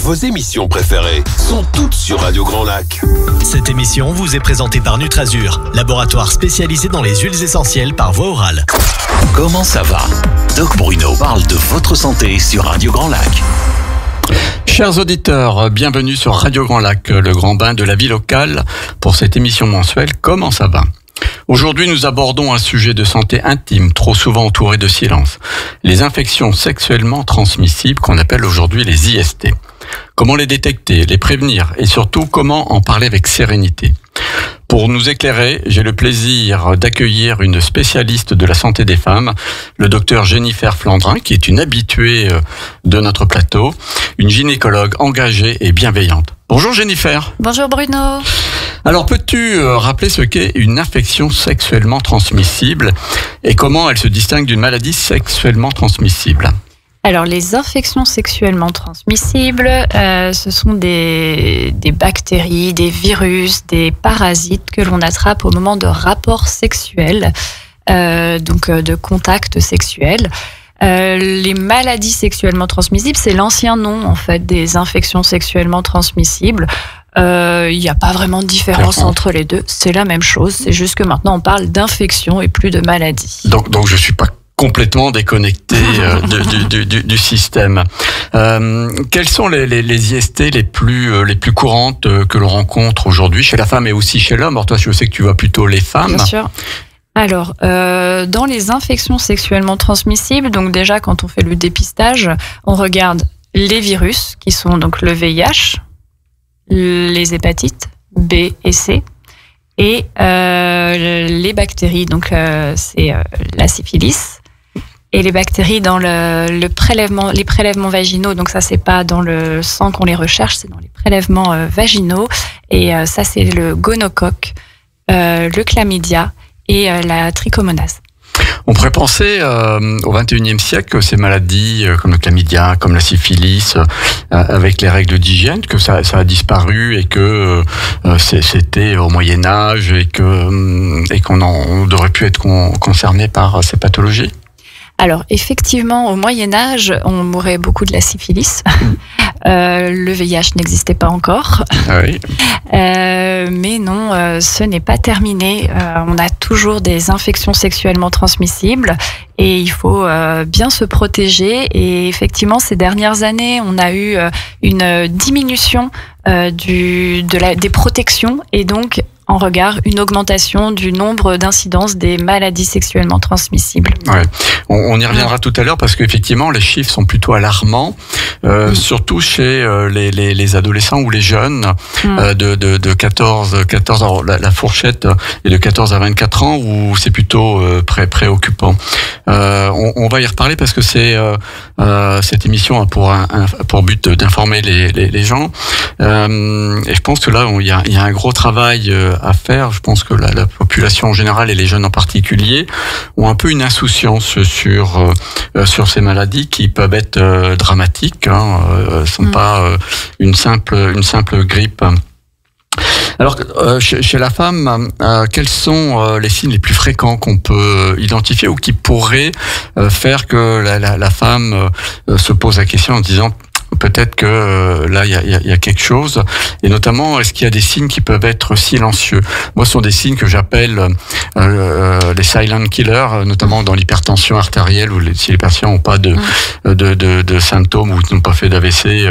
Vos émissions préférées sont toutes sur Radio Grand Lac. Cette émission vous est présentée par Nutrazur, laboratoire spécialisé dans les huiles essentielles par voie orale. Comment ça va? Doc Bruno parle de votre santé sur Radio Grand Lac. Chers auditeurs, bienvenue sur Radio Grand Lac, le grand bain de la vie locale, pour cette émission mensuelle Comment ça va? Aujourd'hui, nous abordons un sujet de santé intime, trop souvent entouré de silence. Les infections sexuellement transmissibles qu'on appelle aujourd'hui les IST. Comment les détecter, les prévenir et surtout comment en parler avec sérénité. Pour nous éclairer, j'ai le plaisir d'accueillir une spécialiste de la santé des femmes, le docteur Jennifer Flandrin, qui est une habituée de notre plateau, une gynécologue engagée et bienveillante. Bonjour Jennifer. Bonjour Bruno. Alors peux-tu rappeler ce qu'est une infection sexuellement transmissible et comment elle se distingue d'une maladie sexuellement transmissible ? Alors, les infections sexuellement transmissibles, ce sont des bactéries, des virus, des parasites que l'on attrape au moment de rapports sexuels, donc de contacts sexuels. Les maladies sexuellement transmissibles, c'est l'ancien nom en fait des infections sexuellement transmissibles. Il n'y a pas vraiment de différence entre les deux, c'est la même chose. C'est juste que maintenant on parle d'infection et plus de maladie. Donc je suis pas complètement déconnecté du système. Quelles sont les IST les plus courantes que l'on rencontre aujourd'hui chez la femme et aussi chez l'homme? Alors toi, je sais que tu vois plutôt les femmes. Bien sûr. Alors, dans les infections sexuellement transmissibles, donc déjà quand on fait le dépistage, on regarde les virus qui sont donc le VIH, les hépatites B et C, et les bactéries, donc c'est la syphilis. Et les bactéries dans les prélèvements vaginaux, donc ça c'est pas dans le sang qu'on les recherche, c'est dans les prélèvements vaginaux. Et ça c'est le gonocoque, le chlamydia et la trichomonase. On pourrait penser au XXIe siècle que ces maladies comme le chlamydia, comme la syphilis, avec les règles d'hygiène, que ça a disparu et que c'était au Moyen Âge et qu'on devrait plus être concerné par ces pathologies. Alors, effectivement, au Moyen-Âge, on mourait beaucoup de la syphilis. Le VIH n'existait pas encore. Ah oui. Mais non, ce n'est pas terminé. On a toujours des infections sexuellement transmissibles et il faut bien se protéger. Et effectivement, ces dernières années, on a eu une diminution des protections et donc en regard une augmentation du nombre d'incidences des maladies sexuellement transmissibles. Ouais. On y reviendra tout à l'heure parce qu'effectivement les chiffres sont plutôt alarmants, surtout chez les adolescents ou les jeunes de 14 ans. La fourchette est de 14 à 24 ans où c'est plutôt préoccupant. On va y reparler parce que cette émission a pour but d'informer les gens. Et je pense que là il y a un gros travail à faire. Je pense que la population en général et les jeunes en particulier ont un peu une insouciance sur ces maladies qui peuvent être dramatiques. Sont pas une simple grippe. Alors, chez la femme, quels sont les signes les plus fréquents qu'on peut identifier ou qui pourraient faire que la femme se pose la question en disant peut-être que là, il y a quelque chose. Et notamment, est-ce qu'il y a des signes qui peuvent être silencieux? Moi, ce sont des signes que j'appelle les silent killers, notamment dans l'hypertension artérielle, où si les patients n'ont pas de symptômes ou n'ont pas fait d'AVC,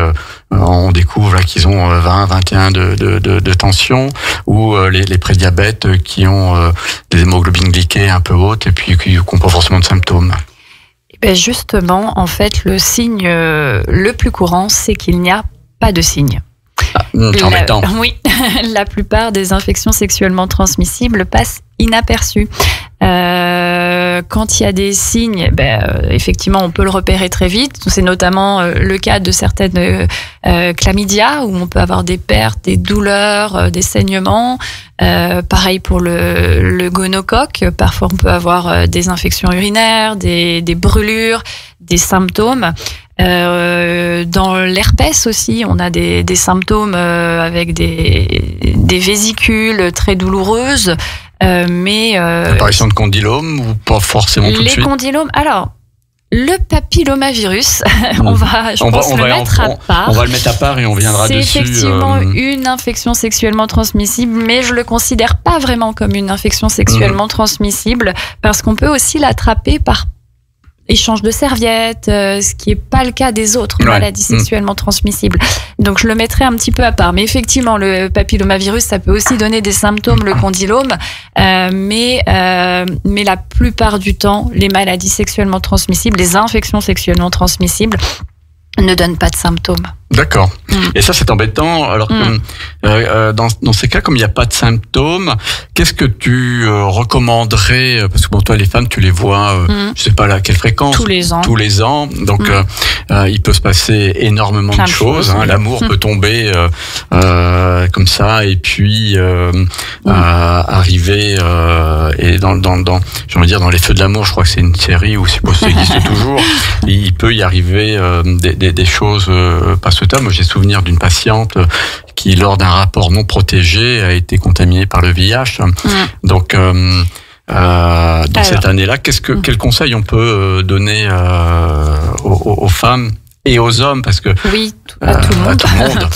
on découvre là qu'ils ont 20, 21 de tension, ou les prédiabètes qui ont des hémoglobines glyquées un peu hautes et puis qui n'ont pas forcément de symptômes. Justement, en fait, le signe le plus courant, c'est qu'il n'y a pas de signe. C'est embêtant. Oui, la plupart des infections sexuellement transmissibles passent inaperçues. Quand il y a des signes, effectivement, on peut le repérer très vite. C'est notamment le cas de certaines chlamydia, où on peut avoir des pertes, des douleurs, des saignements. Pareil pour le gonocoque. Parfois, on peut avoir des infections urinaires, des brûlures, des symptômes. Dans l'herpès aussi, on a des symptômes avec des vésicules très douloureuses. L'apparition de condylomes ou pas forcément tout de suite? Les condylomes, alors, Le papillomavirus, on va le mettre à part. On va le mettre à part et on viendra dessus. C'est effectivement une infection sexuellement transmissible, mais je le considère pas vraiment comme une infection sexuellement transmissible parce qu'on peut aussi l'attraper par échange de serviettes, ce qui est pas le cas des autres maladies sexuellement transmissibles. Donc je le mettrai un petit peu à part. Mais effectivement, le papillomavirus, ça peut aussi donner des symptômes, le condylome, mais la plupart du temps, les maladies sexuellement transmissibles, les infections sexuellement transmissibles, ne donnent pas de symptômes. D'accord. Et ça, c'est embêtant. Alors que dans ces cas, comme il n'y a pas de symptômes, qu'est-ce que tu recommanderais? Parce que bon, toi, les femmes, tu les vois, je sais pas à quelle fréquence. Tous les ans. Tous les ans. Donc, il peut se passer énormément de choses. Hein. L'amour peut tomber comme ça, et puis arriver et j'ai envie de dire dans les feux de l'amour. Je crois que c'est une série où c'est ça existe toujours. Il peut y arriver des choses pas souhaitables. Moi, j'ai souvenir d'une patiente qui, lors d'un rapport non protégé, a été contaminée par le VIH. Donc, dans cette année-là, quel conseil on peut donner aux femmes et aux hommes, parce que oui, à tout le monde. À tout le monde.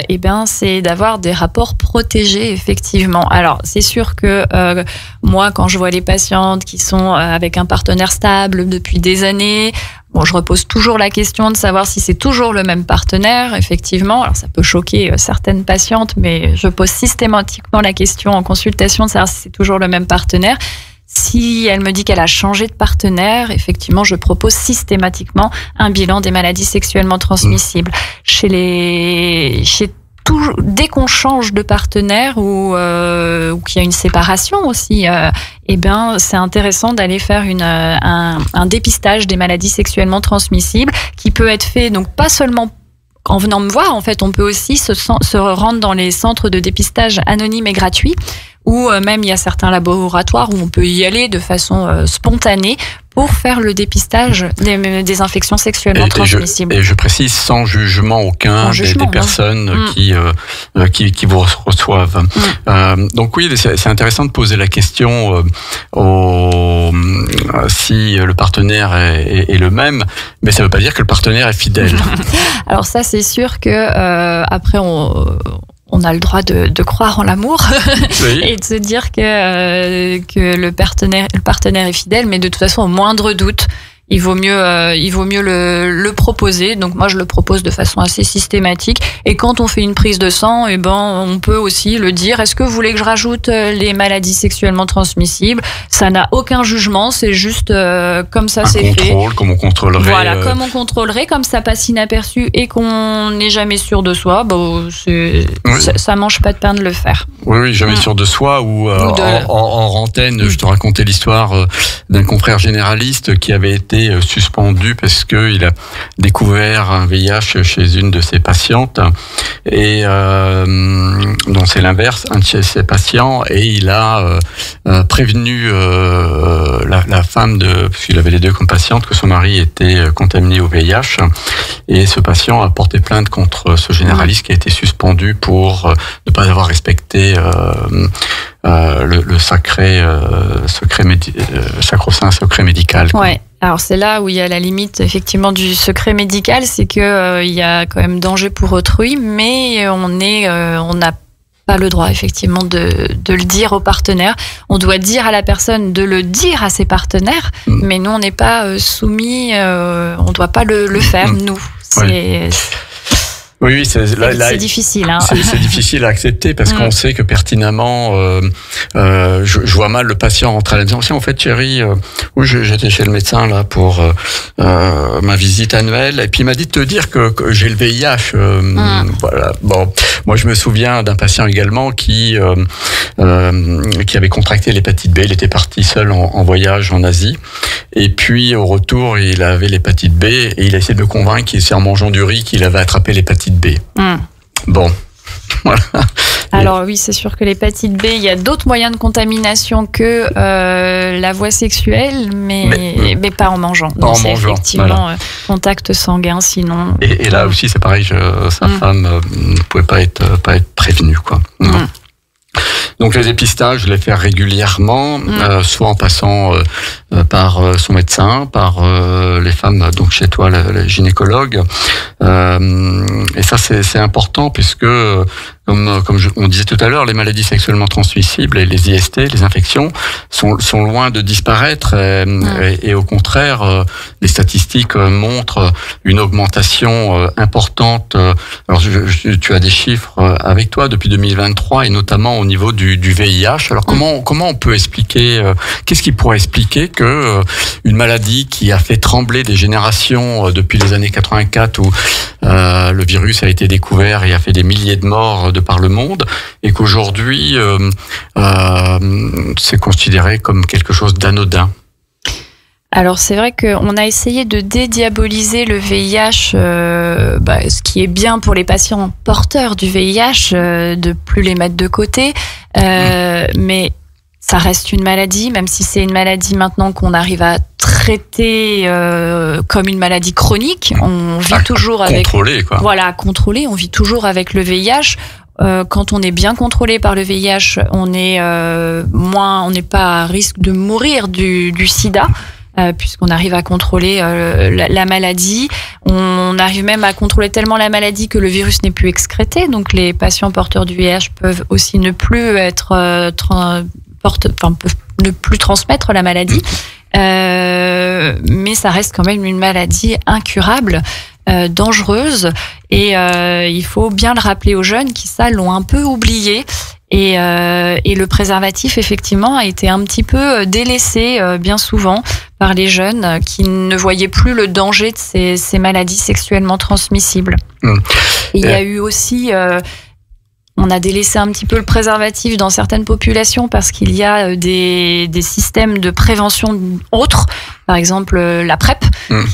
Eh bien, c'est d'avoir des rapports protégés, effectivement. Alors, c'est sûr que moi, quand je vois les patientes qui sont avec un partenaire stable depuis des années, bon, je repose toujours la question de savoir si c'est toujours le même partenaire, effectivement. Alors, ça peut choquer certaines patientes, mais je pose systématiquement la question en consultation de savoir si c'est toujours le même partenaire. Si elle me dit qu'elle a changé de partenaire, effectivement, je propose systématiquement un bilan des maladies sexuellement transmissibles. Dès qu'on change de partenaire ou qu'il y a une séparation aussi, eh ben, c'est intéressant d'aller faire un dépistage des maladies sexuellement transmissibles qui peut être fait, donc pas seulement en venant me voir, en fait, on peut aussi se rendre dans les centres de dépistage anonymes et gratuits, ou même il y a certains laboratoires où on peut y aller de façon spontanée pour faire le dépistage des infections sexuellement transmissibles. Et je précise, sans jugement aucun des personnes qui vous reçoivent. Donc oui, c'est intéressant de poser la question si le partenaire est le même, mais ça ne veut pas dire que le partenaire est fidèle. Alors ça, c'est sûr que après on a le droit de croire en l'amour et de se dire que le partenaire est fidèle, mais de toute façon, au moindre doute, il vaut mieux le proposer. Donc moi, je le propose de façon assez systématique. Et quand on fait une prise de sang, eh ben, on peut aussi le dire. Est-ce que vous voulez que je rajoute les maladies sexuellement transmissibles? Ça n'a aucun jugement, c'est juste comme ça, c'est fait. Comme on contrôlerait. Voilà, comme on contrôlerait, comme ça passe inaperçu et qu'on n'est jamais sûr de soi. Bon, ça mange pas de pain de le faire. Oui, jamais sûr de soi. Ou en antenne, je te racontais l'histoire d'un confrère généraliste qui avait été suspendu parce qu'il a découvert un VIH chez une de ses patientes et donc c'est l'inverse, un de ses patients, et il a prévenu la femme parce qu'il avait les deux comme patiente, que son mari était contaminé au VIH, et ce patient a porté plainte contre ce généraliste qui a été suspendu pour ne pas avoir respecté le sacro-saint secret médical. Ouais. Alors c'est là où il y a la limite effectivement du secret médical, c'est que il y a quand même danger pour autrui, mais on n'a pas le droit effectivement de le dire aux partenaires. On doit dire à la personne de le dire à ses partenaires, mais nous on n'est pas soumis, on doit pas le faire nous. Oui, c'est difficile. Hein. C'est difficile à accepter parce qu'on sait que pertinemment, je vois mal le patient rentrer à la maison. En fait, chérie, j'étais chez le médecin là pour ma visite annuelle, et puis il m'a dit de te dire que j'ai le VIH. Voilà. Bon, moi je me souviens d'un patient également qui avait contracté l'hépatite B. Il était parti seul en voyage en Asie, et puis au retour, il avait l'hépatite B et il a essayé de me convaincre en mangeant du riz qu'il avait attrapé l'hépatite B. Bon, voilà. Alors oui, c'est sûr que l'hépatite B, il y a d'autres moyens de contamination que la voie sexuelle, mais pas en mangeant. Donc c'est effectivement contact sanguin, sinon. Et là aussi, c'est pareil, sa femme ne pouvait pas être prévenue, quoi. Donc les dépistages, je les fais régulièrement, soit en passant par son médecin, par les femmes, donc chez toi, les gynécologues. Et ça, c'est important puisque, comme on disait tout à l'heure, les maladies sexuellement transmissibles et les IST, les infections, sont loin de disparaître. Et au contraire, les statistiques montrent une augmentation importante. Alors, tu as des chiffres avec toi depuis 2023 et notamment au niveau du VIH. Alors, comment on peut expliquer, qu'est-ce qui pourrait expliquer que une maladie qui a fait trembler des générations depuis les années 84 où le virus a été découvert et a fait des milliers de morts de par le monde, et qu'aujourd'hui c'est considéré comme quelque chose d'anodin? Alors c'est vrai qu'on a essayé de dédiaboliser le VIH, ce qui est bien pour les patients porteurs du VIH, de plus les mettre de côté, mais ça reste une maladie, même si c'est une maladie maintenant qu'on arrive à traiter comme une maladie chronique. On vit toujours avec contrôlé, quoi. Voilà, contrôlé. On vit toujours avec le VIH. Quand on est bien contrôlé par le VIH, on n'est pas à risque de mourir du sida. Puisqu'on arrive à contrôler la maladie. On arrive même à contrôler tellement la maladie que le virus n'est plus excrété. Donc les patients porteurs du VIH peuvent aussi ne plus ne plus transmettre la maladie. Mais ça reste quand même une maladie incurable, dangereuse. Et il faut bien le rappeler aux jeunes qui, ça, l'ont un peu oublié. Et le préservatif, effectivement, a été un petit peu délaissé bien souvent par les jeunes qui ne voyaient plus le danger de ces maladies sexuellement transmissibles. Il y a eu aussi... on a délaissé un petit peu le préservatif dans certaines populations parce qu'il y a des systèmes de prévention autres. Par exemple, la PrEP,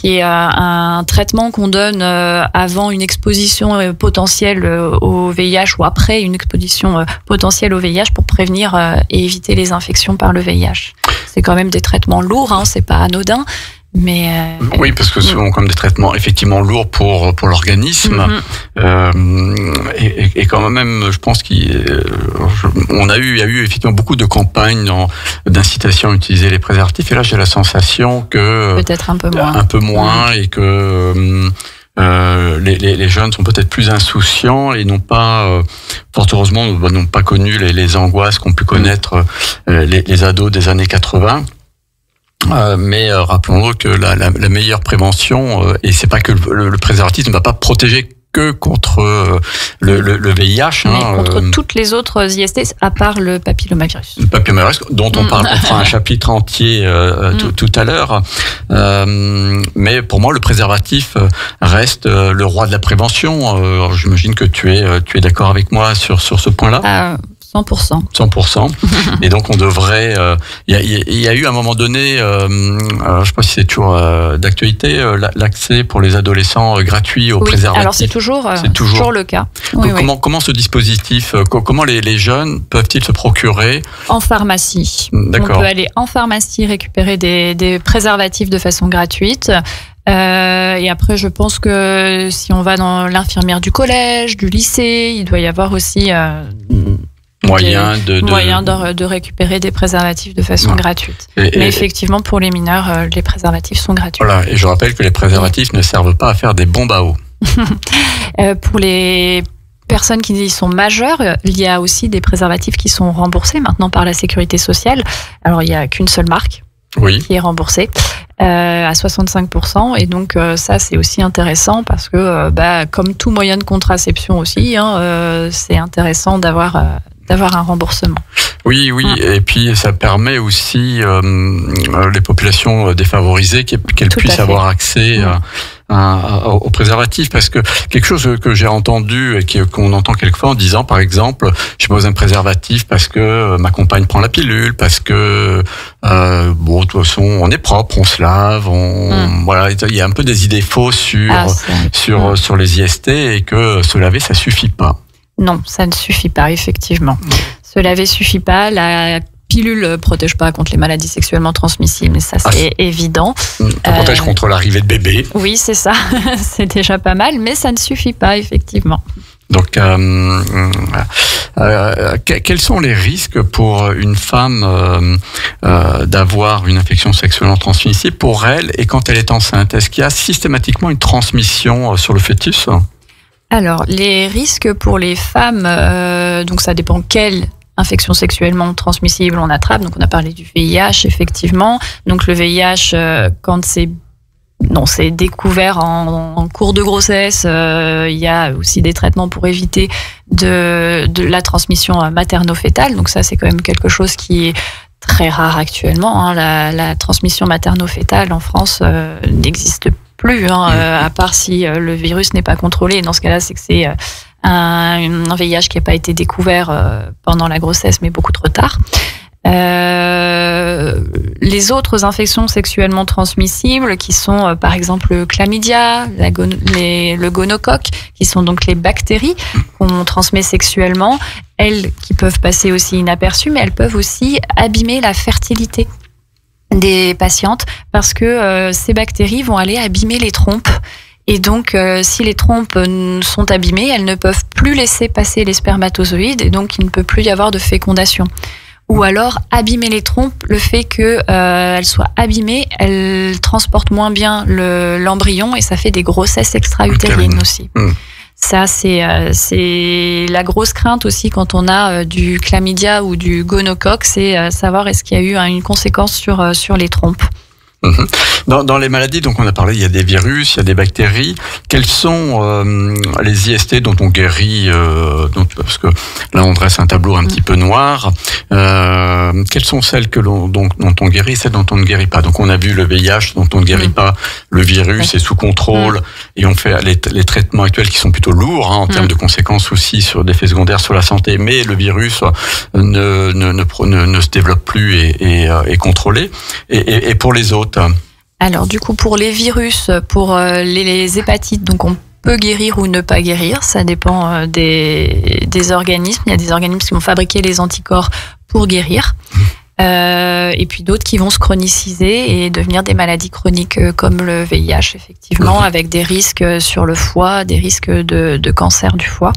qui est un traitement qu'on donne avant une exposition potentielle au VIH ou après une exposition potentielle au VIH pour prévenir et éviter les infections par le VIH. C'est quand même des traitements lourds, hein, c'est pas anodin. Mais oui, parce que ce sont comme des traitements effectivement lourds pour l'organisme. Et quand même, je pense qu'il y a eu effectivement beaucoup de campagnes d'incitation à utiliser les préservatifs. Et là, j'ai la sensation que peut-être un peu moins, et que les jeunes sont peut-être plus insouciants et n'ont pas, fort heureusement, n'ont pas connu les angoisses qu'ont pu connaître les ados des années 80. Mais rappelons-nous que la meilleure prévention, et c'est pas que le préservatif ne va pas protéger que contre le VIH, mais contre toutes les autres IST à part le papillomavirus. Le papillomavirus dont on fera un chapitre entier tout à l'heure. Mais pour moi, le préservatif reste le roi de la prévention. Alors, j'imagine que tu es d'accord avec moi sur ce point-là. 100%. 100%. Et donc on devrait. Il y a eu à un moment donné, je sais pas si c'est toujours d'actualité, l'accès pour les adolescents gratuit aux préservatifs. Alors c'est toujours le cas. Comment ce dispositif, comment les jeunes peuvent-ils se procurer? En pharmacie. D'accord. On peut aller en pharmacie récupérer des préservatifs de façon gratuite. Et après, je pense que si on va dans l'infirmière du collège, du lycée, il doit y avoir aussi moyen de récupérer des préservatifs de façon gratuite. Mais effectivement, pour les mineurs, les préservatifs sont gratuits. Voilà, et je rappelle que les préservatifs ne servent pas à faire des bombes à eau. Pour les personnes qui sont majeures, il y a aussi des préservatifs qui sont remboursés maintenant par la Sécurité sociale. Alors, il n'y a qu'une seule marque qui est remboursée à 65%. Et donc, ça, c'est aussi intéressant parce que, comme tout moyen de contraception aussi, c'est intéressant d'avoir un remboursement. Oui, et puis ça permet aussi les populations défavorisées qu'elles puissent avoir accès aux préservatifs, parce que quelque chose que j'ai entendu et qu'on entend quelquefois en disant, par exemple, je pose un préservatif parce que ma compagne prend la pilule, parce que de toute façon on est propre, on se lave, voilà, il y a un peu des idées fausses sur les IST et que se laver ça suffit pas. Non, ça ne suffit pas, effectivement. Se laver suffit pas. La pilule protège pas contre les maladies sexuellement transmissibles, mais ça, c'est évident. Ça protège contre l'arrivée de bébés. Oui, c'est ça. C'est déjà pas mal, mais ça ne suffit pas, effectivement. Donc, quels sont les risques pour une femme d'avoir une infection sexuellement transmissible pour elle et quand elle est enceinte? Est-ce qu'il y a systématiquement une transmission sur le fœtus? Alors, les risques pour les femmes, donc ça dépend quelle infection sexuellement transmissible on attrape. Donc, on a parlé du VIH, effectivement. Donc, le VIH, quand c'est découvert en cours de grossesse. Il y a aussi des traitements pour éviter de la transmission materno-fétale. Donc ça, c'est quand même quelque chose qui est très rare actuellement. La transmission materno-fétale en France n'existe plus, à part si le virus n'est pas contrôlé. Dans ce cas-là, c'est que c'est un VIH qui n'a pas été découvert pendant la grossesse, mais beaucoup trop tard. Les autres infections sexuellement transmissibles qui sont par exemple le chlamydia, le gonocoque, qui sont donc les bactéries qu'on transmet sexuellement, elles qui peuvent passer aussi inaperçues, mais elles peuvent aussi abîmer la fertilité des patientes parce que ces bactéries vont aller abîmer les trompes. Et donc, si les trompes sont abîmées, elles ne peuvent plus laisser passer les spermatozoïdes et donc il ne peut plus y avoir de fécondation. Ou alors abîmer les trompes, le fait qu'elles soient abîmées, elles transportent moins bien l'embryon et ça fait des grossesses extra-utérines aussi. Ça, c'est la grosse crainte aussi quand on a du chlamydia ou du gonocoque, c'est savoir est-ce qu'il y a eu une conséquence sur les trompes. Dans les maladies, donc on a parlé, il y a des virus, il y a des bactéries. Quels sont les IST dont on guérit parce que là on dresse un tableau un petit peu noir. Quelles sont celles dont on guérit, celles dont on ne guérit pas? Donc on a vu le VIH dont on ne guérit pas, le virus est sous contrôle et on fait les traitements actuels qui sont plutôt lourds en termes de conséquences aussi sur des effets secondaires sur la santé. Mais le virus ne se développe plus et est contrôlé. Et pour les autres. Alors du coup pour les virus, pour les hépatites, donc on peut guérir ou ne pas guérir, ça dépend des organismes. Il y a des organismes qui vont fabriquer les anticorps pour guérir, et puis d'autres qui vont se chroniciser et devenir des maladies chroniques comme le VIH effectivement, avec des risques sur le foie, des risques de cancer du foie.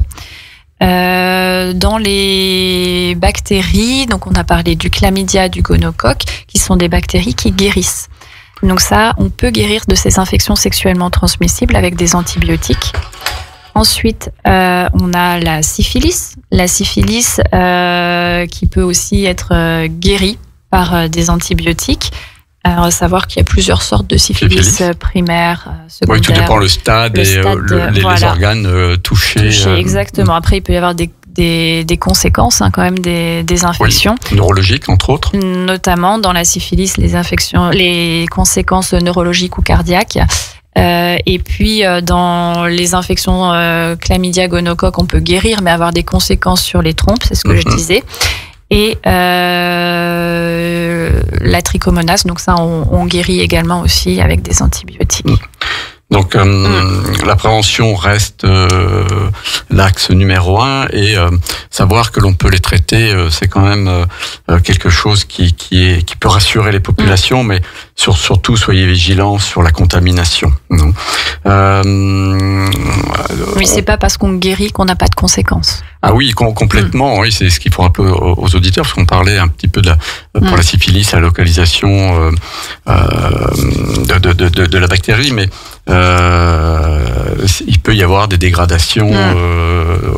Dans les bactéries, donc on a parlé du chlamydia, du gonocoque, qui sont des bactéries qui guérissent. Donc ça, on peut guérir de ces infections sexuellement transmissibles avec des antibiotiques. Ensuite, on a la syphilis. La syphilis qui peut aussi être guérie par des antibiotiques. Alors, à savoir qu'il y a plusieurs sortes de syphilis primaire, secondaire. Oui, tout dépend le stade et les organes touchés. Exactement. Après, il peut y avoir des conséquences, quand même, des infections. Oui, neurologiques, entre autres. Notamment dans la syphilis, les conséquences neurologiques ou cardiaques. Et puis, dans les infections chlamydia, gonocoque, on peut guérir, mais avoir des conséquences sur les trompes, c'est ce que je disais. Et la trichomonas, donc ça, on guérit également aussi avec des antibiotiques. Donc la prévention reste l'axe numéro 1 et savoir que l'on peut les traiter, c'est quand même quelque chose qui peut rassurer les populations, mais surtout soyez vigilants sur la contamination. Oui, c'est pas parce qu'on guérit qu'on n'a pas de conséquences. Ah oui, complètement. Oui, c'est ce qu'il faut rappeler aux auditeurs, parce qu'on parlait un petit peu pour la syphilis, la localisation de la bactérie, mais il peut y avoir des dégradations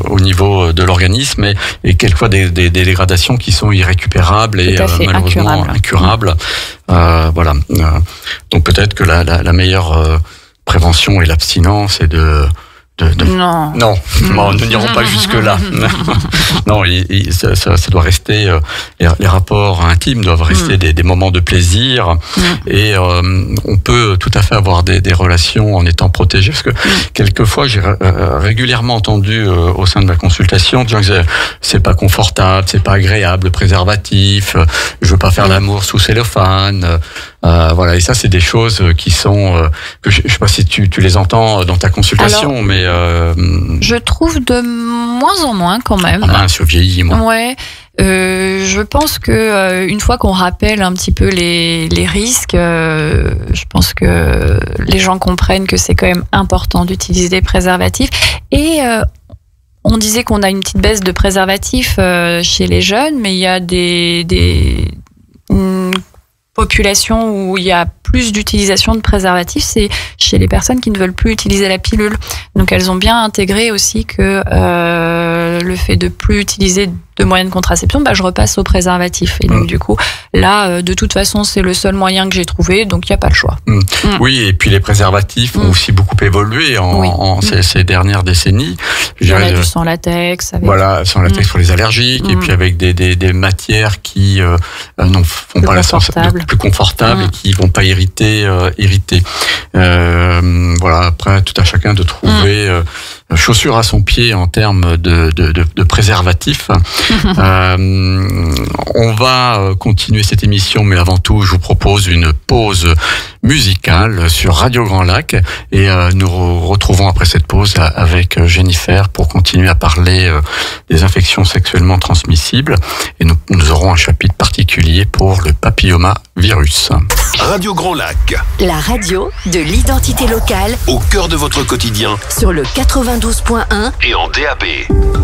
au niveau de l'organisme et quelquefois des dégradations qui sont irrécupérables et malheureusement incurables. Voilà. Donc peut-être que la meilleure prévention est l'abstinence et Non. Non, nous n'irons pas jusque-là. Non, ça doit rester. Les rapports intimes doivent rester des moments de plaisir. Et on peut tout à fait avoir des relations en étant protégé. Parce que quelquefois, j'ai régulièrement entendu au sein de ma consultation des gens qui disaient c'est pas confortable, c'est pas agréable, le préservatif, je veux pas faire l'amour sous cellophane. Voilà, et ça, c'est des choses qui sont que je sais pas si tu les entends dans ta consultation. Alors, mais je trouve de moins en moins quand même. Ah mince, je vieillis, moi. Ouais. Je pense que une fois qu'on rappelle un petit peu les risques, je pense que les gens comprennent que c'est quand même important d'utiliser des préservatifs et On disait qu'on a une petite baisse de préservatifs chez les jeunes, mais il y a une population où il y a plus d'utilisation de préservatifs, c'est chez les personnes qui ne veulent plus utiliser la pilule. Donc elles ont bien intégré aussi que le fait de plus utiliser de moyens de contraception, je repasse au préservatif. Et donc du coup, là, de toute façon, c'est le seul moyen que j'ai trouvé, donc il n'y a pas le choix. Oui, et puis les préservatifs ont aussi beaucoup évolué en ces dernières décennies. Il y en a du sans latex. Voilà, sans latex pour les allergiques, et puis avec des matières qui font pas la sens plus confortable et qui vont pas irriter. Voilà, après, tout à chacun de trouver chaussure à son pied en termes de préservatifs. On va continuer cette émission, mais avant tout, je vous propose une pause musicale sur Radio Grand Lac, et nous retrouvons après cette pause avec Jennifer pour continuer à parler des infections sexuellement transmissibles, et nous aurons un chapitre particulier pour le papillomavirus. Radio Grand Lac, la radio de l'identité locale, au cœur de votre quotidien, sur le 92.1 et en DAB.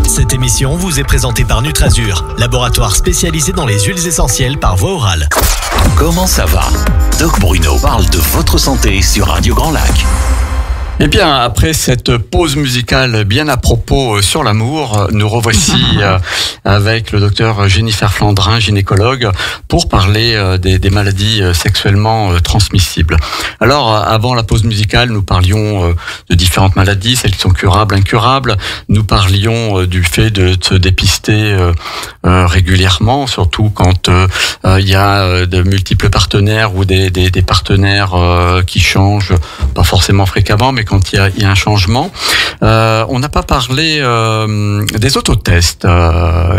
Cette émission vous est présentée par Nutrazur, laboratoire spécialisé dans les huiles essentielles par voie orale. Comment ça va? Doc Bruno parle de votre santé sur Radio Grand Lac. Eh bien, après cette pause musicale bien à propos sur l'amour, nous revoici avec le docteur Jennifer Flandrin, gynécologue, pour parler des maladies sexuellement transmissibles. Alors, avant la pause musicale, nous parlions de différentes maladies, celles qui sont curables, incurables. Nous parlions du fait de se dépister régulièrement, surtout quand il y a de multiples partenaires ou des partenaires qui changent, pas forcément fréquemment, mais quand il y a un changement. On n'a pas parlé des autotests.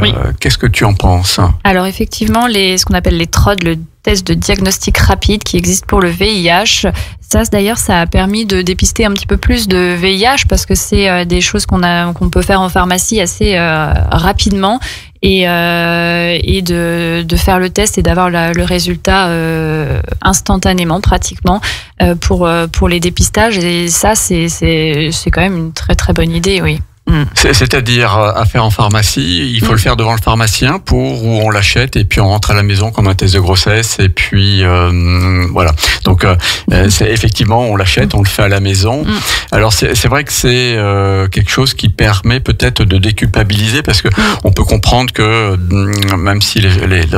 Oui. Qu'est-ce que tu en penses? Alors effectivement, ce qu'on appelle les TROD, le test de diagnostic rapide qui existe pour le VIH. Ça, d'ailleurs, ça a permis de dépister un petit peu plus de VIH parce que c'est des choses qu'on peut faire en pharmacie assez rapidement et de faire le test et d'avoir le résultat instantanément pratiquement pour les dépistages. Et ça, c'est quand même une très très bonne idée, oui. C'est-à-dire à faire en pharmacie, il faut le faire devant le pharmacien où on l'achète et puis on rentre à la maison comme un test de grossesse et puis voilà. Donc c'est effectivement on l'achète, on le fait à la maison. Alors c'est vrai que c'est quelque chose qui permet peut-être de déculpabiliser parce que on peut comprendre que même si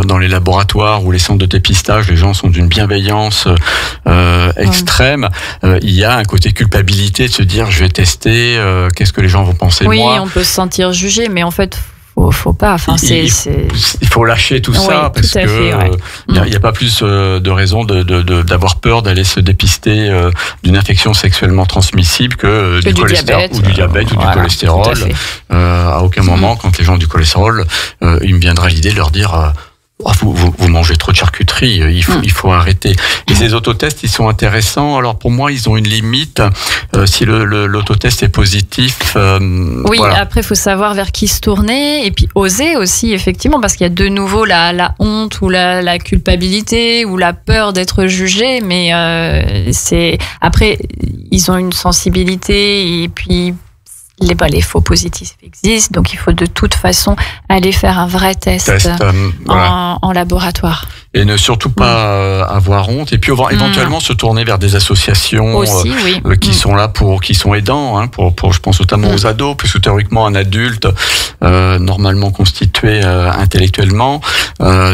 dans les laboratoires ou les centres de dépistage les gens sont d'une bienveillance extrême, il y a un côté culpabilité de se dire je vais tester, qu'est-ce que les gens vont penser. Oui, on peut se sentir jugé, mais en fait, faut pas. Enfin, il faut lâcher tout ça parce que il n'y a pas plus de raison d'avoir peur d'aller se dépister d'une infection sexuellement transmissible que du cholestérol ou du diabète ou du cholestérol. À aucun moment, quand les gens ont du cholestérol, il me viendra l'idée de leur dire. Vous mangez trop de charcuterie, il faut arrêter. Et ces autotests, ils sont intéressants. Alors pour moi, ils ont une limite. Si l'autotest est positif, oui. Voilà. Après, il faut savoir vers qui se tourner et puis oser aussi, effectivement, parce qu'il y a de nouveau la honte ou la culpabilité ou la peur d'être jugé. Mais après, ils ont une sensibilité et puis. Les faux positifs existent, donc il faut de toute façon aller faire un vrai test en laboratoire. Et ne surtout pas avoir honte, et puis éventuellement se tourner vers des associations aussi, qui sont là qui sont aidants, je pense notamment aux ados, puisque théoriquement un adulte normalement constitué intellectuellement,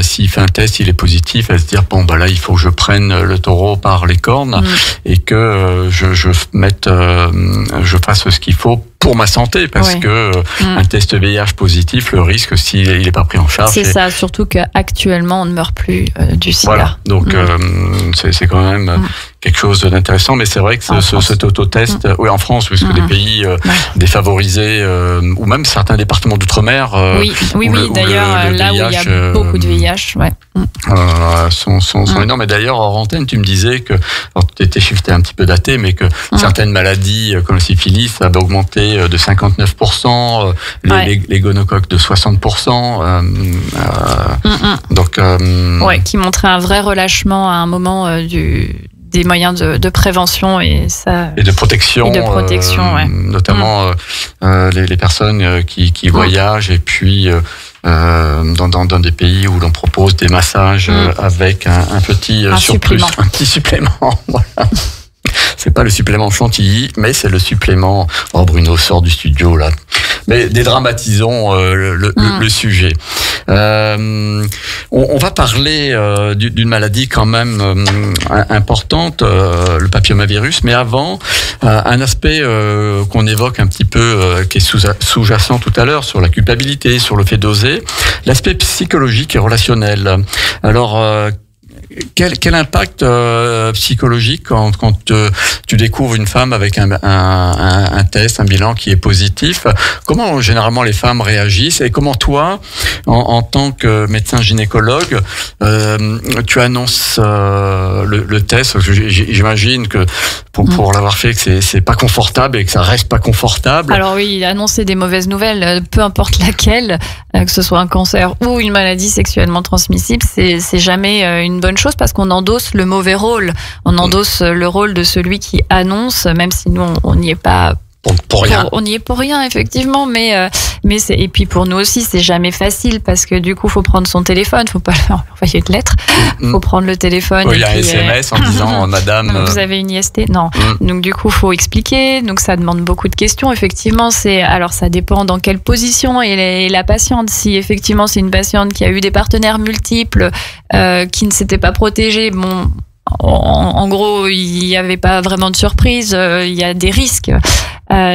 s'il fait un test, il est positif, à se dire là il faut que je prenne le taureau par les cornes et que je fasse ce qu'il faut pour ma santé, parce que un test VIH positif, le risque, s'il n'est pas pris en charge... C'est ça, surtout qu'actuellement, on ne meurt plus du sida. Voilà, donc c'est quand même quelque chose d'intéressant, mais c'est vrai que cet autotest, en France, puisque des pays défavorisés, ou même certains départements d'outre-mer... Oui, d'ailleurs, là où il y a beaucoup de VIH, sont énormes. Et d'ailleurs, hors antenne, tu me disais que, alors tu étais shifté un petit peu daté, mais que certaines maladies, comme la syphilis, avaient augmenté de 59%, les gonocoques de 60%. Donc, qui montrait un vrai relâchement à un moment des moyens de prévention et de protection, ouais. Notamment les personnes qui voyagent et puis dans des pays où l'on propose des massages avec un petit surplus, un petit supplément. Voilà. C'est pas le supplément chantilly, mais c'est le supplément. Oh, Bruno sort du studio là. Mais dédramatisons le sujet. On va parler d'une maladie quand même importante, le papillomavirus. Mais avant, un aspect qu'on évoque un petit peu, qui est sous-jacent tout à l'heure, sur la culpabilité, sur le fait d'oser, l'aspect psychologique et relationnel. Alors, quel impact psychologique quand tu découvres une femme avec un test, un bilan qui est positif? Comment généralement les femmes réagissent et comment toi, en tant que médecin gynécologue, tu annonces le test? J'imagine que pour l'avoir fait, que c'est pas confortable et que ça reste pas confortable. Alors oui, annoncer des mauvaises nouvelles, peu importe laquelle, que ce soit un cancer ou une maladie sexuellement transmissible, c'est jamais une bonne chose parce qu'on endosse le mauvais rôle. On endosse le rôle de celui qui annonce, même si nous on n'y est pas pour rien. On y est pour rien, effectivement, mais et puis pour nous aussi, c'est jamais facile parce que du coup, faut prendre son téléphone, faut pas envoyer de lettres, faut prendre le téléphone. Il y a un SMS en disant Madame. Vous avez une IST? Non. Donc du coup, faut expliquer. Donc ça demande beaucoup de questions. Effectivement, alors ça dépend dans quelle position est la patiente. Si effectivement c'est une patiente qui a eu des partenaires multiples, qui ne s'était pas protégée, bon. En gros, il n'y avait pas vraiment de surprise, il y a des risques.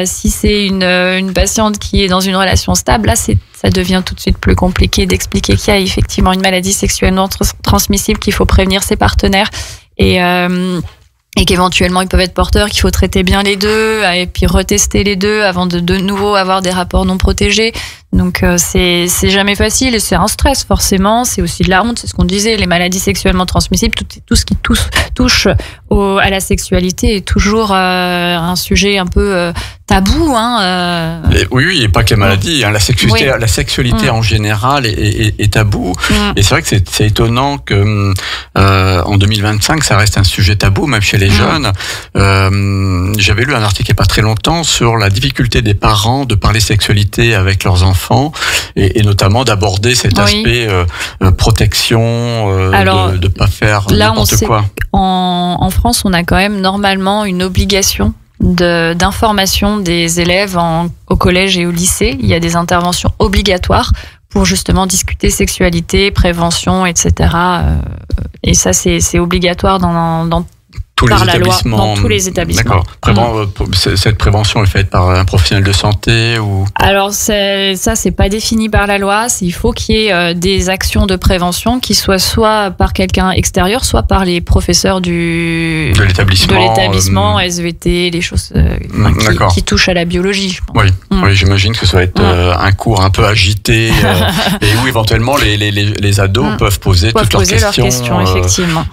Si c'est une patiente qui est dans une relation stable, là, ça devient tout de suite plus compliqué d'expliquer qu'il y a effectivement une maladie sexuellement transmissible, qu'il faut prévenir ses partenaires et qu'éventuellement ils peuvent être porteurs, qu'il faut traiter bien les deux et puis retester les deux avant de nouveau avoir des rapports non protégés. Donc c'est jamais facile et c'est un stress forcément, c'est aussi de la honte, c'est ce qu'on disait, les maladies sexuellement transmissibles, tout ce qui touche à la sexualité est toujours un sujet un peu tabou. Oui, et pas que les maladies, la sexualité en général est tabou. Et c'est vrai que c'est étonnant que en 2025, ça reste un sujet tabou, même chez les jeunes. J'avais lu un article il n'y a pas très longtemps sur la difficulté des parents de parler sexualité avec leurs enfants et notamment d'aborder cet aspect protection, de ne pas faire n'importe quoi. En France, on a quand même normalement une obligation d'information des élèves au collège et au lycée. Il y a des interventions obligatoires pour justement discuter sexualité, prévention, etc. Et ça, c'est obligatoire dans tous par les la loi, établissements. dans tous les établissements. D'accord. Cette prévention est faite par un professionnel de santé ou? Alors, ça, c'est pas défini par la loi. Il faut qu'il y ait des actions de prévention qui soient soit par quelqu'un extérieur, soit par les professeurs de l'établissement, SVT, les choses qui touchent à la biologie, je pense. Oui, j'imagine que ça va être un cours un peu agité et où éventuellement les ados peuvent poser toutes leurs questions, effectivement.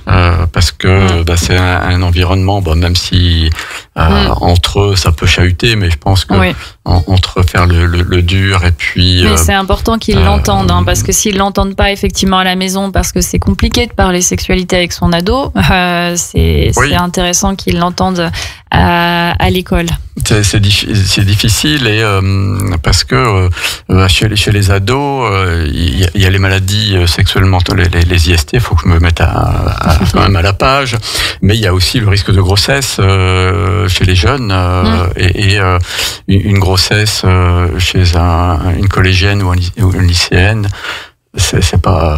Parce que c'est un environnement, même si entre eux ça peut chahuter, mais je pense que entre faire le dur et puis. Mais c'est important qu'ils l'entendent, parce que s'ils l'entendent pas effectivement à la maison, parce que c'est compliqué de parler sexualité avec son ado, c'est intéressant qu'ils l'entendent à l'école. C'est difficile et parce que chez les ados, il y a les maladies sexuellement, les IST. Il faut que je me mette quand même à la page. Mais il y a aussi le risque de grossesse chez les jeunes et une grossesse chez une collégienne ou une lycéenne. C'est pas,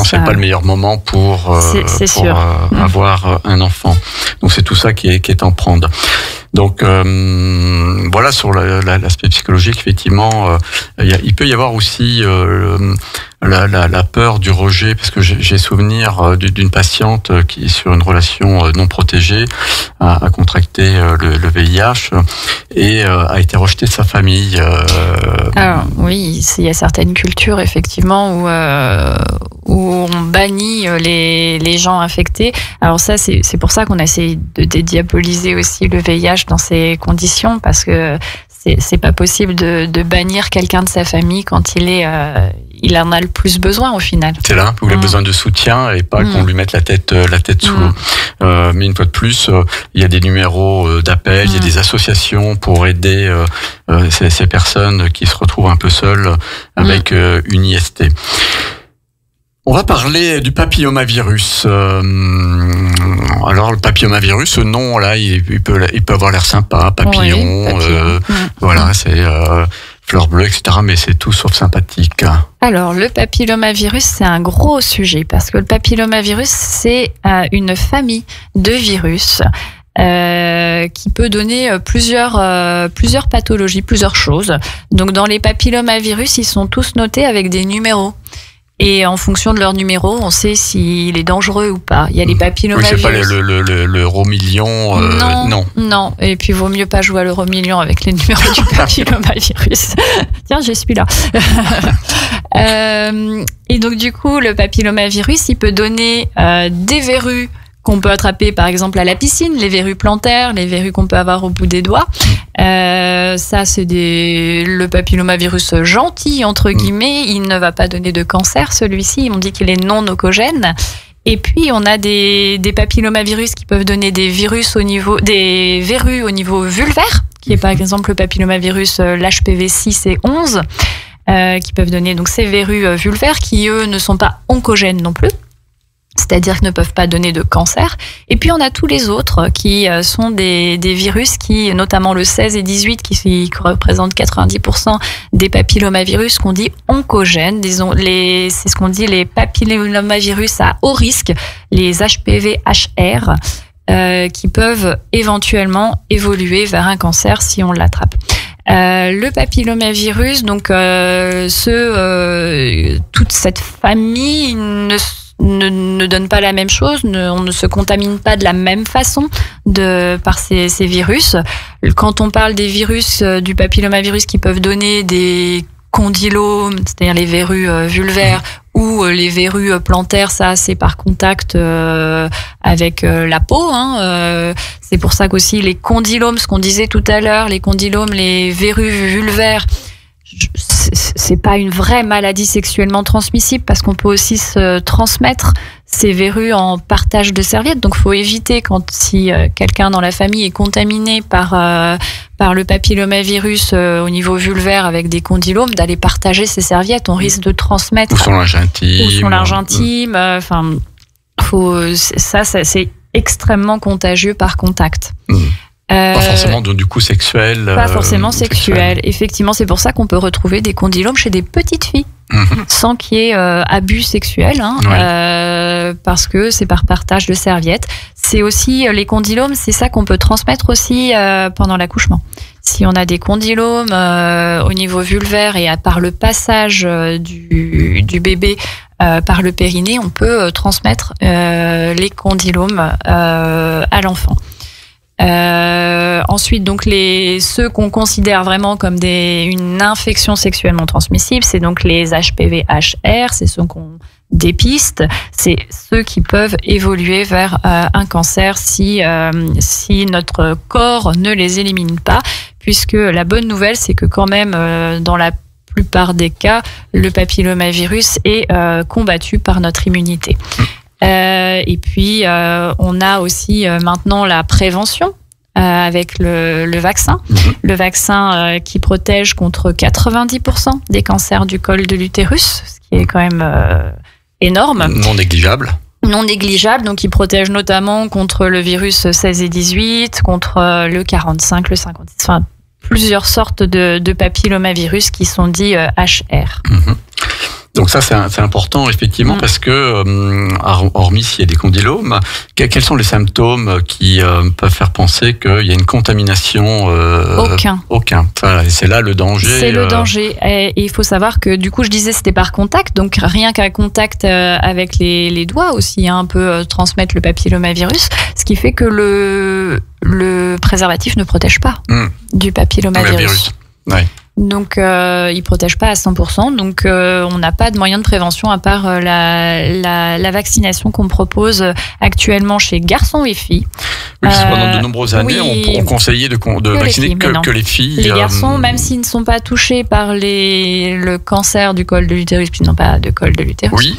c'est pas le meilleur moment pour avoir un enfant. Donc c'est tout ça qui est en prendre. Donc voilà, sur l'aspect psychologique, effectivement, il peut y avoir aussi la peur du rejet, parce que j'ai souvenir d'une patiente qui, sur une relation non protégée, a contracté le VIH et a été rejetée de sa famille. Alors oui, il y a certaines cultures effectivement où on bannit les gens infectés. Alors ça, c'est pour ça qu'on essaie de dédiaboliser aussi le VIH dans ces conditions, parce que c'est pas possible de bannir quelqu'un de sa famille quand il est il en a le plus besoin au final. C'est là où il a besoin de soutien et pas qu'on lui mette la tête sous l'eau. Mais une fois de plus, il y a des numéros d'appel, il y a des associations pour aider ces personnes qui se retrouvent un peu seules avec une IST. On va parler du papillomavirus. Alors le papillomavirus, ce nom là, il peut avoir l'air sympa, papillon, voilà, c'est fleur bleue, etc. Mais c'est tout sauf sympathique. Alors le papillomavirus, c'est un gros sujet parce que le papillomavirus, c'est une famille de virus. Qui peut donner plusieurs pathologies, plusieurs choses. Donc dans les papillomavirus, ils sont tous notés avec des numéros. Et en fonction de leur numéro, on sait s'il est dangereux ou pas. Il y a les papillomavirus. Oui, c'est pas l'euro million. Non. Et puis, vaut mieux pas jouer à l'euro million avec les numéros du papillomavirus. Tiens, j'ai celui-là. Et donc, du coup, le papillomavirus, il peut donner des verrues qu'on peut attraper par exemple à la piscine, les verrues plantaires, les verrues qu'on peut avoir au bout des doigts. Ça, c'est le papillomavirus gentil, entre guillemets. Il ne va pas donner de cancer, celui-ci. On dit qu'il est non oncogène. Et puis, on a des papillomavirus qui peuvent donner des verrues au niveau vulvaire, qui est par exemple le papillomavirus l'HPV 6 et 11, qui peuvent donner donc ces verrues vulvaires qui, eux, ne sont pas oncogènes non plus. C'est-à-dire qu'ils ne peuvent pas donner de cancer. Et puis, on a tous les autres qui sont des virus qui, notamment le 16 et 18, qui représentent 90% des papillomavirus qu'on dit oncogènes. C'est ce qu'on dit les papillomavirus à haut risque, les HPV-HR, qui peuvent éventuellement évoluer vers un cancer si on l'attrape. Le papillomavirus, donc toute cette famille ne donne pas la même chose, on ne se contamine pas de la même façon par ces virus. Quand on parle des virus du papillomavirus qui peuvent donner des condylomes, c'est-à-dire les verrues vulvaires ou les verrues plantaires, ça c'est par contact avec la peau. C'est pour ça qu'aussi les condylomes, ce qu'on disait tout à l'heure, les condylomes, les verrues vulvaires, c'est pas une vraie maladie sexuellement transmissible parce qu'on peut aussi se transmettre ces verrues en partage de serviettes. Donc, faut éviter si quelqu'un dans la famille est contaminé par le papillomavirus au niveau vulvaire avec des condylomes, d'aller partager ses serviettes. On risque de transmettre. Ou son linge intime. Ça, c'est extrêmement contagieux par contact. Pas forcément du coup sexuel. Pas forcément sexuel. Effectivement, c'est pour ça qu'on peut retrouver des condylomes chez des petites filles sans qu'il y ait abus sexuel, parce que c'est par partage de serviettes. C'est aussi les condylomes, c'est ça qu'on peut transmettre aussi pendant l'accouchement. Si on a des condylomes au niveau vulvaire et par le passage du bébé par le périnée, on peut transmettre les condylomes à l'enfant. Ensuite, donc ceux qu'on considère vraiment comme une infection sexuellement transmissible, c'est donc les HPV-HR, c'est ceux qu'on dépiste, c'est ceux qui peuvent évoluer vers un cancer si notre corps ne les élimine pas, puisque la bonne nouvelle, c'est que quand même dans la plupart des cas, le papillomavirus est combattu par notre immunité. Et puis, on a aussi maintenant la prévention avec le vaccin. Le vaccin qui protège contre 90% des cancers du col de l'utérus, ce qui est quand même énorme. Non négligeable. Non négligeable, donc il protège notamment contre le virus 16 et 18, contre le 45, le 56, enfin plusieurs sortes de papillomavirus qui sont dits HR. Donc ça, c'est important, effectivement, parce que, hormis s'il y a des condylomes, quels sont les symptômes qui peuvent faire penser qu'il y a une contamination Aucun. Voilà, et c'est là le danger. C'est le danger. Et il faut savoir que, du coup, je disais c'était par contact, donc rien qu'à contact avec les doigts aussi, peut transmettre le papillomavirus, ce qui fait que le préservatif ne protège pas du papillomavirus. Ouais. Donc, il protège pas à 100%. Donc, on n'a pas de moyen de prévention à part la vaccination qu'on propose actuellement chez garçons et filles. Oui, parce que pendant de nombreuses années, on conseillait de vacciner que les filles. Les garçons, même s'ils ne sont pas touchés par le cancer du col de l'utérus, puis n'ont pas de col de l'utérus, oui.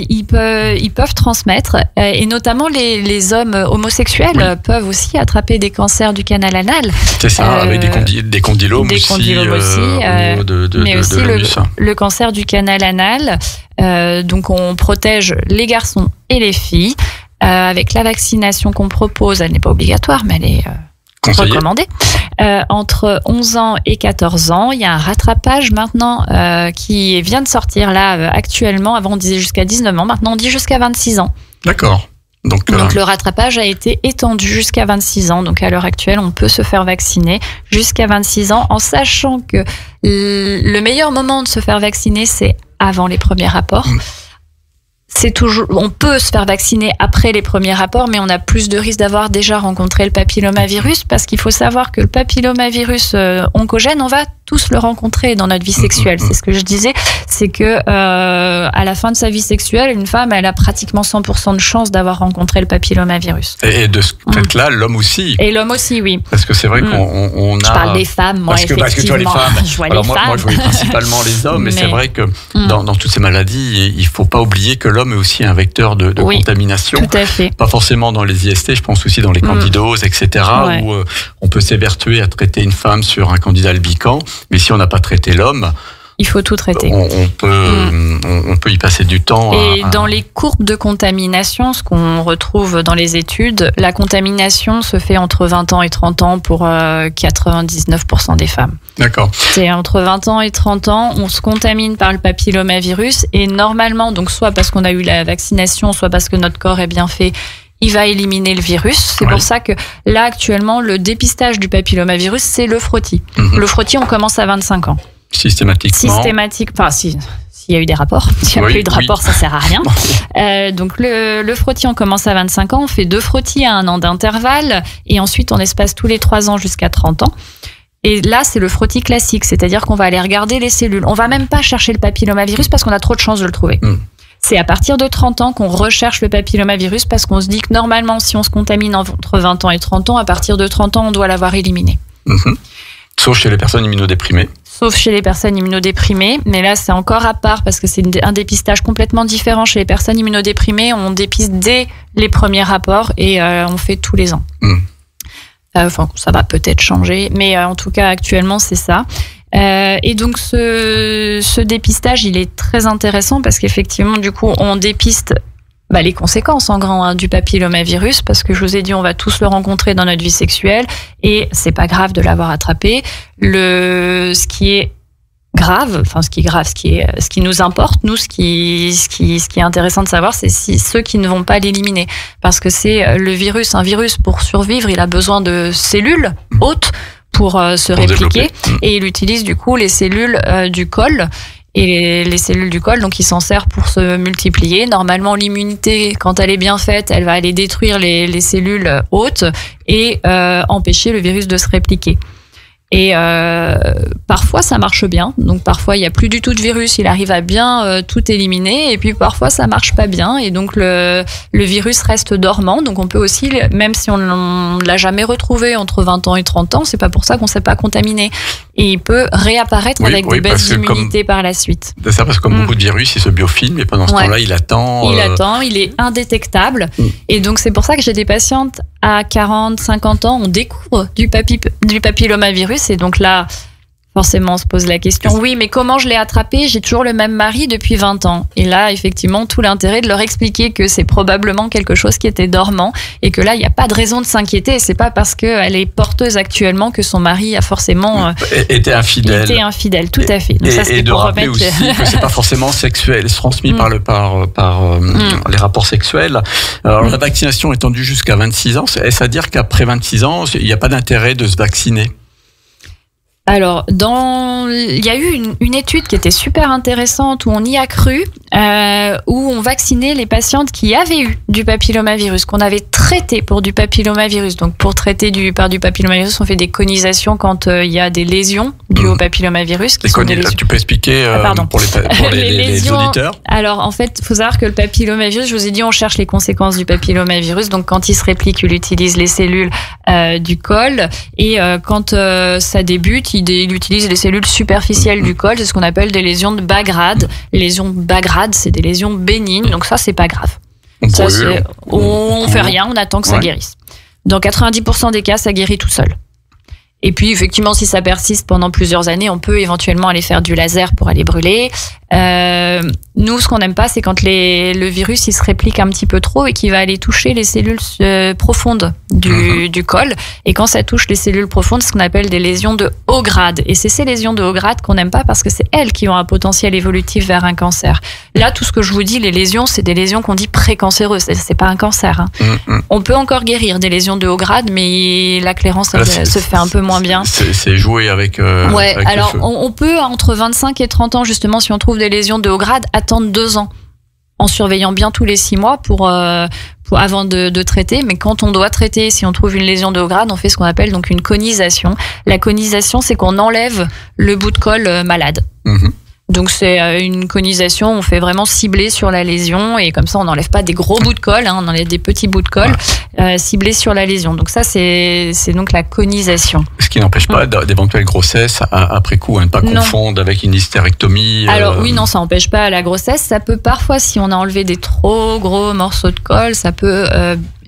Ils peuvent transmettre. Et notamment les hommes homosexuels peuvent aussi attraper des cancers du canal anal. C'est ça, avec des condylomes aussi. Mais aussi le cancer du canal anal. Donc on protège les garçons et les filles. Avec la vaccination qu'on propose, elle n'est pas obligatoire, mais elle est recommandée. Entre 11 ans et 14 ans, il y a un rattrapage maintenant qui vient de sortir là actuellement. Avant on disait jusqu'à 19 ans, maintenant on dit jusqu'à 26 ans. D'accord. Donc le rattrapage a été étendu jusqu'à 26 ans. Donc à l'heure actuelle, on peut se faire vacciner jusqu'à 26 ans, en sachant que le meilleur moment de se faire vacciner, c'est avant les premiers rapports. On peut se faire vacciner après les premiers rapports, mais on a plus de risques d'avoir déjà rencontré le papillomavirus, parce qu'il faut savoir que le papillomavirus oncogène, on va tous le rencontrer dans notre vie sexuelle. C'est ce que je disais, c'est que à la fin de sa vie sexuelle, une femme, elle a pratiquement 100% de chance d'avoir rencontré le papillomavirus. Et de ce fait-là, l'homme aussi. Et l'homme aussi, oui. Parce que c'est vrai qu'on a... Je parle des femmes, moi, effectivement. Parce que tu vois les femmes. Je vois les femmes. Moi, je voyais principalement les hommes, mais c'est vrai que dans toutes ces maladies, il faut pas oublier que l'homme est aussi un vecteur de contamination. Tout à fait. Pas forcément dans les IST, je pense aussi dans les candidoses, etc., où on peut s'évertuer à traiter une femme sur un candidat albicans, mais si on n'a pas traité l'homme, il faut tout traiter. On peut y passer du temps. Et dans les courbes de contamination, ce qu'on retrouve dans les études, la contamination se fait entre 20 ans et 30 ans pour 99% des femmes. D'accord. C'est entre 20 ans et 30 ans, on se contamine par le papillomavirus, et normalement, donc soit parce qu'on a eu la vaccination, soit parce que notre corps est bien fait, il va éliminer le virus. C'est pour ça que là, actuellement, le dépistage du papillomavirus, c'est le frottis. Le frottis, on commence à 25 ans. Systématiquement. Enfin, s'il y a eu des rapports. S'il n'y a pas eu de rapport, ça sert à rien. Donc, le frottis, on commence à 25 ans. On fait 2 frottis à 1 an d'intervalle. Et ensuite, on espace tous les 3 ans jusqu'à 30 ans. Et là, c'est le frottis classique. C'est-à-dire qu'on va aller regarder les cellules. On va même pas chercher le papillomavirus parce qu'on a trop de chances de le trouver. C'est à partir de 30 ans qu'on recherche le papillomavirus, parce qu'on se dit que normalement, si on se contamine entre 20 ans et 30 ans, à partir de 30 ans, on doit l'avoir éliminé. Sauf chez les personnes immunodéprimées. Sauf chez les personnes immunodéprimées. Mais là, c'est encore à part, parce que c'est un dépistage complètement différent. Chez les personnes immunodéprimées, on dépiste dès les premiers rapports et on fait tous les ans. Enfin, ça va peut-être changer, mais en tout cas, actuellement, c'est ça. Et donc, ce dépistage, il est très intéressant parce qu'effectivement, du coup, on dépiste les conséquences en grand du papillomavirus, parce que je vous ai dit, on va tous le rencontrer dans notre vie sexuelle et c'est pas grave de l'avoir attrapé. Ce qui est grave, ce qui nous importe, nous, ce qui est intéressant de savoir, c'est ceux qui ne vont pas l'éliminer, parce que c'est le virus. Un virus, pour survivre, il a besoin de cellules hôtes pour se répliquer, et il utilise du coup les cellules du col. Et les cellules du col, donc il s'en sert pour se multiplier. Normalement, l'immunité, quand elle est bien faite, elle va aller détruire les cellules hôtes et empêcher le virus de se répliquer. Et parfois ça marche bien, donc parfois il n'y a plus du tout de virus, il arrive à bien tout éliminer, et puis parfois ça marche pas bien, et donc le virus reste dormant. Donc on peut aussi, même si on ne l'a jamais retrouvé entre 20 ans et 30 ans, c'est pas pour ça qu'on ne s'est pas contaminé, et il peut réapparaître avec des baisses d'immunité par la suite. C'est ça, parce que comme beaucoup de virus, il se biofilme, et pendant ce temps-là il attend. Il est indétectable, et donc c'est pour ça que j'ai des patientes à 40, 50 ans, on découvre du papillomavirus. Et donc là, forcément, on se pose la question, oui, mais comment je l'ai attrapé? J'ai toujours le même mari depuis 20 ans. Et là, effectivement, tout l'intérêt de leur expliquer que c'est probablement quelque chose qui était dormant, et que là, il n'y a pas de raison de s'inquiéter. C'est pas parce qu'elle est porteuse actuellement que son mari a forcément été infidèle. Tout à fait. Donc et de rappeler aussi que c'est pas forcément sexuel, c'est transmis par les rapports sexuels. Alors la vaccination est étendue jusqu'à 26 ans. Est-ce à dire qu'après 26 ans, il n'y a pas d'intérêt de se vacciner? Alors, il y a eu une étude qui était super intéressante où on y a cru, où on vaccinait les patientes qui avaient eu du papillomavirus, qu'on avait traité pour du papillomavirus. Donc pour traiter par du papillomavirus, on fait des conisations quand il y a des lésions dues au papillomavirus. Tu peux expliquer pour les auditeurs? Alors en fait, il faut savoir que le papillomavirus, je vous ai dit, on cherche les conséquences du papillomavirus. Donc quand il se réplique, il utilise les cellules du col, et quand ça débute, il utilise les cellules superficielles du col. C'est ce qu'on appelle des lésions de bas grade. Les lésions bas grade, c'est des lésions bénignes, donc ça c'est pas grave. On fait rien, on attend que ça guérisse. Dans 90% des cas, ça guérit tout seul. Et puis effectivement, si ça persiste pendant plusieurs années, on peut éventuellement aller faire du laser pour aller brûler. Nous, ce qu'on n'aime pas, c'est quand le virus il se réplique un petit peu trop et qu'il va aller toucher les cellules profondes du col. Et quand ça touche les cellules profondes, c'est ce qu'on appelle des lésions de haut grade. Et c'est ces lésions de haut grade qu'on n'aime pas parce que c'est elles qui ont un potentiel évolutif vers un cancer. Là, tout ce que je vous dis, les lésions, c'est des lésions qu'on dit précancéreuses. C'est pas un cancer. Hein. On peut encore guérir des lésions de haut grade, mais la clairance se fait un peu moins bien. C'est jouer avec. Avec alors on peut entre 25 et 30 ans, justement, si on trouve des lésions de haut grade, attendre 2 ans en surveillant bien tous les 6 mois pour avant de traiter. Mais quand on doit traiter, si on trouve une lésion de haut grade, on fait ce qu'on appelle donc une conisation. La conisation, c'est qu'on enlève le bout de col malade. Donc c'est une conisation, on fait vraiment cibler sur la lésion, et comme ça on n'enlève pas des gros bouts de colle, on enlève des petits bouts de colle ciblés sur la lésion. Donc ça c'est donc la conisation. Ce qui n'empêche pas d'éventuelles grossesses après coup, ne pas confondre avec une hystérectomie. Alors oui, non, ça n'empêche pas la grossesse. Ça peut parfois, si on a enlevé des trop gros morceaux de colle, ça peut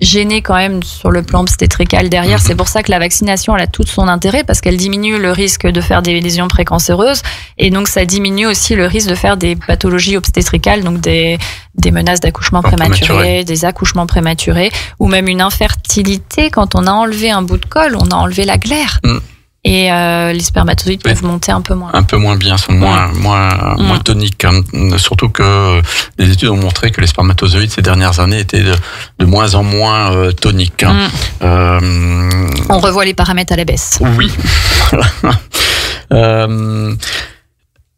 gêner quand même sur le plan obstétrical derrière. C'est pour ça que la vaccination, elle a tout son intérêt, parce qu'elle diminue le risque de faire des lésions précancéreuses, et donc ça diminue aussi le risque de faire des pathologies obstétricales, donc des menaces d'accouchement prématuré, des accouchements prématurés, ou même une infertilité. Quand on a enlevé un bout de colle, on a enlevé la glaire. Et les spermatozoïdes peuvent monter un peu moins. Un peu moins bien, sont moins toniques. Surtout que les études ont montré que les spermatozoïdes ces dernières années étaient de moins en moins toniques. On revoit les paramètres à la baisse. Oui.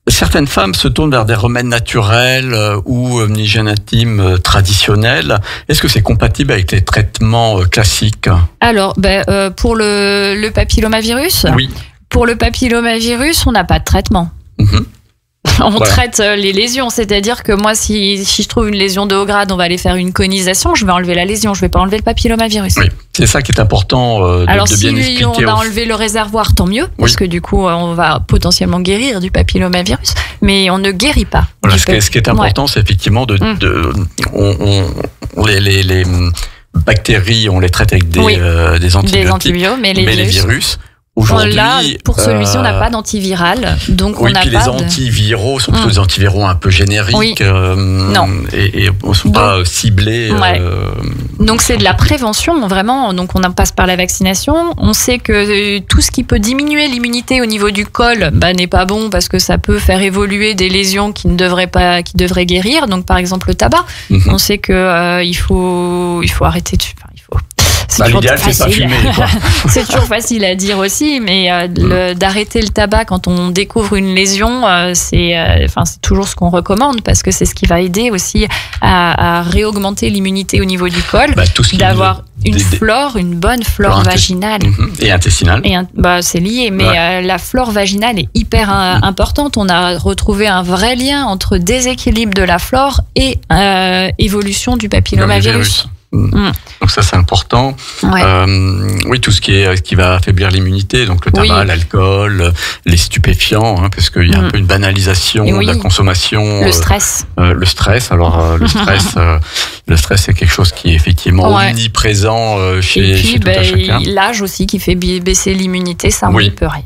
Certaines femmes se tournent vers des remèdes naturels ou une hygiène intime traditionnelle. Est-ce que c'est compatible avec les traitements classiques? Alors, pour le papillomavirus, pour le papillomavirus, on n'a pas de traitement. On traite les lésions, c'est-à-dire que moi, si je trouve une lésion de haut grade, on va aller faire une conisation, je vais enlever la lésion, je vais pas enlever le papillomavirus. Oui, c'est ça qui est important de bien expliquer. Alors si on a enlevé le réservoir, tant mieux, parce que du coup, on va potentiellement guérir du papillomavirus, mais on ne guérit pas. Voilà, ce qui est important, c'est effectivement les bactéries, on les traite avec des antibiotiques, mais les virus. Là, pour celui-ci, on n'a pas d'antiviral, donc on n'a pas. Les antiviraux sont plutôt des antiviraux un peu génériques, et ne sont pas ciblés. Donc c'est de la prévention, vraiment. Donc on passe par la vaccination. On sait que tout ce qui peut diminuer l'immunité au niveau du col, n'est pas bon, parce que ça peut faire évoluer des lésions qui devraient guérir. Donc par exemple le tabac. On sait que il faut arrêter de. L'idéal, c'est pas fumer. C'est toujours facile à dire aussi, mais d'arrêter le tabac quand on découvre une lésion, c'est toujours ce qu'on recommande, parce que c'est ce qui va aider aussi à réaugmenter l'immunité au niveau du col, d'avoir une bonne flore vaginale. Et intestinale. C'est lié, mais la flore vaginale est hyper importante. On a retrouvé un vrai lien entre déséquilibre de la flore et évolution du papillomavirus. Donc ça c'est important. Tout ce qui va affaiblir l'immunité, donc le tabac, l'alcool, les stupéfiants, parce qu'il y a un peu une banalisation de la consommation. Le stress. Le stress. Alors le stress c'est quelque chose qui est effectivement omniprésent chez tout un chacun. L'âge aussi qui fait baisser l'immunité, ça on n'y peut rien.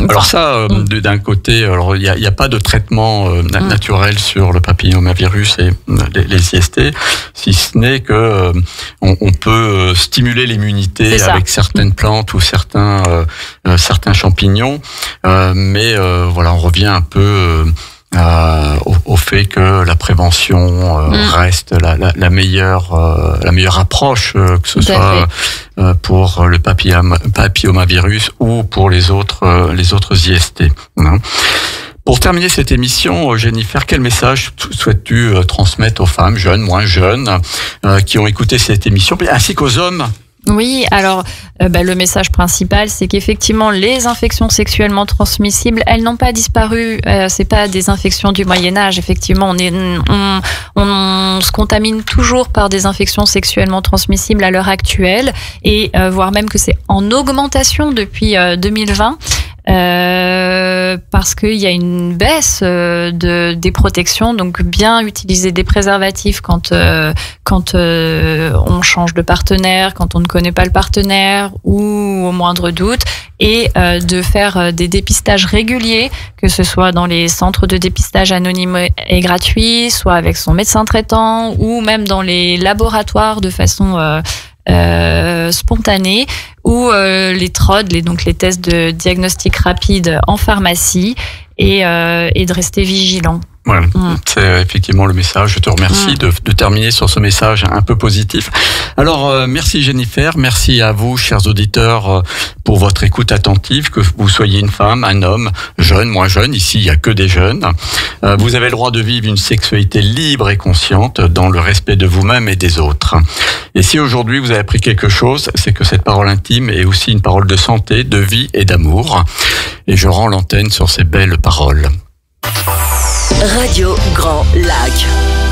Alors ça, d'un côté, alors il y a pas de traitement naturel sur le papillomavirus et les IST, si ce n'est que on peut stimuler l'immunité avec certaines plantes ou certains champignons, mais on revient un peu au fait que la prévention reste la meilleure approche, que ce soit pour le papillomavirus ou pour les autres IST. Pour terminer cette émission, Jennifer, quel message souhaites-tu transmettre aux femmes jeunes, moins jeunes, qui ont écouté cette émission, ainsi qu'aux hommes? Oui, alors le message principal, c'est qu'effectivement les infections sexuellement transmissibles, elles n'ont pas disparu. C'est pas des infections du Moyen Âge. Effectivement, on se contamine toujours par des infections sexuellement transmissibles à l'heure actuelle, et voire même que c'est en augmentation depuis 2020. Parce qu'il y a une baisse des protections, donc bien utiliser des préservatifs quand on change de partenaire, quand on ne connaît pas le partenaire ou au moindre doute, et de faire des dépistages réguliers, que ce soit dans les centres de dépistage anonymes et gratuits, soit avec son médecin traitant, ou même dans les laboratoires de façon spontanée, ou les TROD, donc les tests de diagnostic rapide en pharmacie, et de rester vigilant. Voilà, c'est effectivement le message. Je te remercie de terminer sur ce message un peu positif. Alors, merci Jennifer, merci à vous, chers auditeurs, pour votre écoute attentive, que vous soyez une femme, un homme, jeune, moins jeune. Ici, il n'y a que des jeunes. Vous avez le droit de vivre une sexualité libre et consciente dans le respect de vous-même et des autres. Et si aujourd'hui vous avez appris quelque chose, c'est que cette parole intime est aussi une parole de santé, de vie et d'amour. Et je rends l'antenne sur ces belles paroles. Radio Grand Lac.